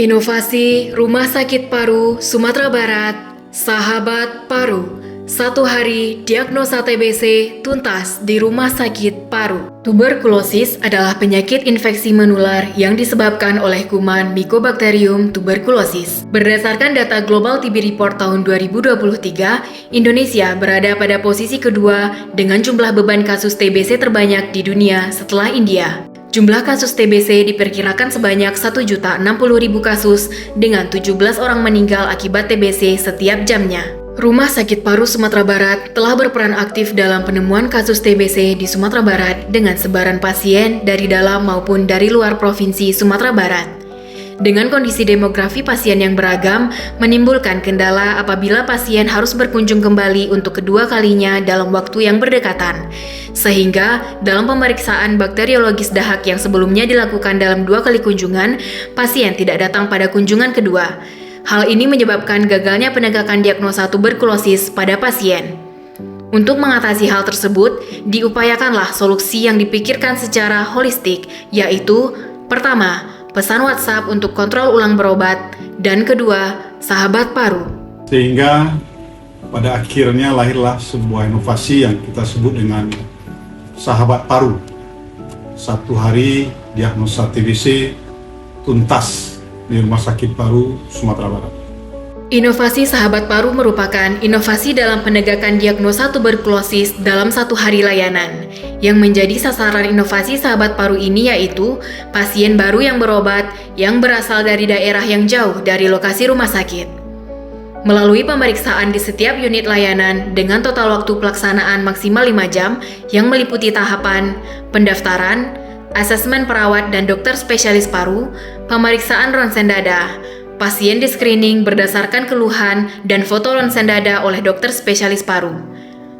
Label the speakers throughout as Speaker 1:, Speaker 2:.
Speaker 1: Inovasi Rumah Sakit Paru Sumatera Barat, Sahabat Paru. 1 hari diagnosa TBC tuntas di Rumah Sakit Paru. Tuberkulosis adalah penyakit infeksi menular yang disebabkan oleh kuman Mycobacterium tuberculosis. Berdasarkan data Global TB Report tahun 2023, Indonesia berada pada posisi kedua dengan jumlah beban kasus TBC terbanyak di dunia setelah India. Jumlah kasus TBC diperkirakan sebanyak 1.060.000 kasus dengan 17 orang meninggal akibat TBC setiap jamnya. Rumah Sakit Paru Sumatera Barat telah berperan aktif dalam penemuan kasus TBC di Sumatera Barat dengan sebaran pasien dari dalam maupun dari luar Provinsi Sumatera Barat. Dengan kondisi demografi pasien yang beragam, menimbulkan kendala apabila pasien harus berkunjung kembali untuk kedua kalinya dalam waktu yang berdekatan. Sehingga, dalam pemeriksaan bakteriologis dahak yang sebelumnya dilakukan dalam 2 kali kunjungan, pasien tidak datang pada kunjungan kedua. Hal ini menyebabkan gagalnya penegakan diagnosa tuberkulosis pada pasien. Untuk mengatasi hal tersebut, diupayakanlah solusi yang dipikirkan secara holistik, yaitu pertama, pesan WhatsApp untuk kontrol ulang berobat, dan kedua, sahabat paru.
Speaker 2: Sehingga pada akhirnya lahirlah sebuah inovasi yang kita sebut dengan sahabat paru. 1 hari diagnosa TBC tuntas di Rumah Sakit Paru Sumatera Barat.
Speaker 1: Inovasi sahabat paru merupakan inovasi dalam penegakan diagnosa tuberkulosis dalam 1 hari layanan. Yang menjadi sasaran inovasi sahabat paru ini yaitu pasien baru yang berobat yang berasal dari daerah yang jauh dari lokasi rumah sakit. Melalui pemeriksaan di setiap unit layanan dengan total waktu pelaksanaan maksimal 5 jam yang meliputi tahapan pendaftaran, asesmen perawat dan dokter spesialis paru, pemeriksaan ronsen dada, pasien di-screening berdasarkan keluhan dan foto ronsen dada oleh dokter spesialis paru.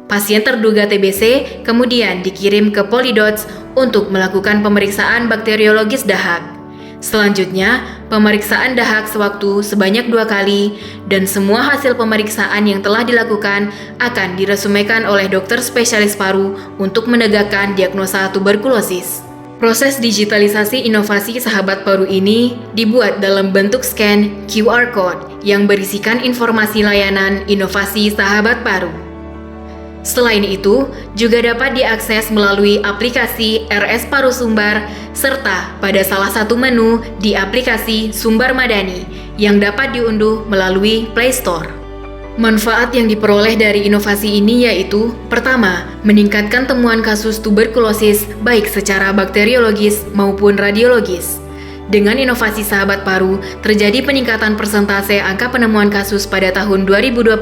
Speaker 1: Pasien terduga TBC kemudian dikirim ke Polidots untuk melakukan pemeriksaan bakteriologis dahak. Selanjutnya, pemeriksaan dahak sewaktu sebanyak 2 kali dan semua hasil pemeriksaan yang telah dilakukan akan diresumekan oleh dokter spesialis paru untuk menegakkan diagnosa tuberkulosis. Proses digitalisasi inovasi sahabat paru ini dibuat dalam bentuk scan QR Code yang berisikan informasi layanan inovasi sahabat paru. Selain itu, juga dapat diakses melalui aplikasi RS Paru Sumbar serta pada salah satu menu di aplikasi Sumbar Madani yang dapat diunduh melalui Play Store. Manfaat yang diperoleh dari inovasi ini yaitu, pertama, meningkatkan temuan kasus tuberkulosis baik secara bakteriologis maupun radiologis. Dengan inovasi sahabat paru, terjadi peningkatan persentase angka penemuan kasus pada tahun 2022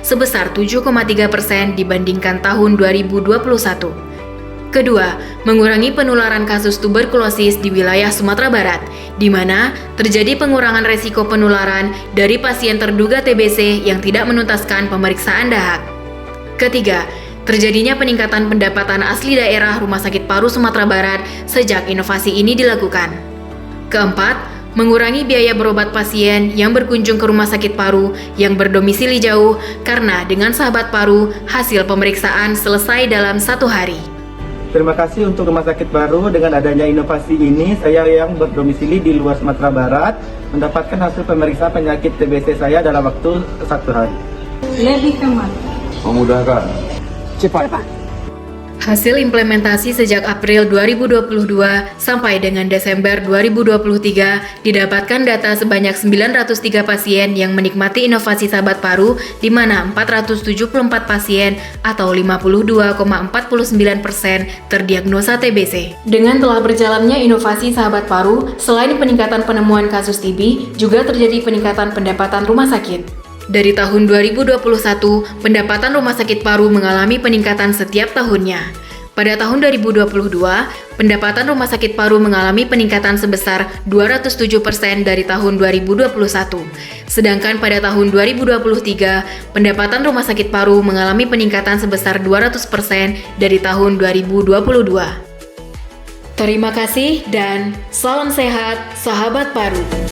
Speaker 1: sebesar 7,3% dibandingkan tahun 2021. Kedua, mengurangi penularan kasus tuberkulosis di wilayah Sumatera Barat, di mana terjadi pengurangan resiko penularan dari pasien terduga TBC yang tidak menuntaskan pemeriksaan dahak. Ketiga, terjadinya peningkatan pendapatan asli daerah Rumah Sakit Paru Sumatera Barat sejak inovasi ini dilakukan. Keempat, mengurangi biaya berobat pasien yang berkunjung ke rumah sakit paru yang berdomisili jauh karena dengan sahabat paru, hasil pemeriksaan selesai dalam 1 hari.
Speaker 3: Terima kasih untuk Rumah Sakit Paru. Dengan adanya inovasi ini, saya yang berdomisili di luar Sumatera Barat mendapatkan hasil pemeriksaan penyakit TBC saya dalam waktu 1 hari.
Speaker 4: Lebih hemat,
Speaker 5: memudahkan,
Speaker 4: cepat.
Speaker 1: Hasil implementasi sejak April 2022 sampai dengan Desember 2023 didapatkan data sebanyak 903 pasien yang menikmati inovasi sahabat paru, di mana 474 pasien atau 52,49% terdiagnosa TBC. Dengan telah berjalannya inovasi sahabat paru, selain peningkatan penemuan kasus TB, juga terjadi peningkatan pendapatan rumah sakit. Dari tahun 2021, pendapatan rumah sakit paru mengalami peningkatan setiap tahunnya. Pada tahun 2022, pendapatan rumah sakit paru mengalami peningkatan sebesar 207% dari tahun 2021. Sedangkan pada tahun 2023, pendapatan rumah sakit paru mengalami peningkatan sebesar 200% dari tahun 2022. Terima kasih dan salam sehat, sahabat paru.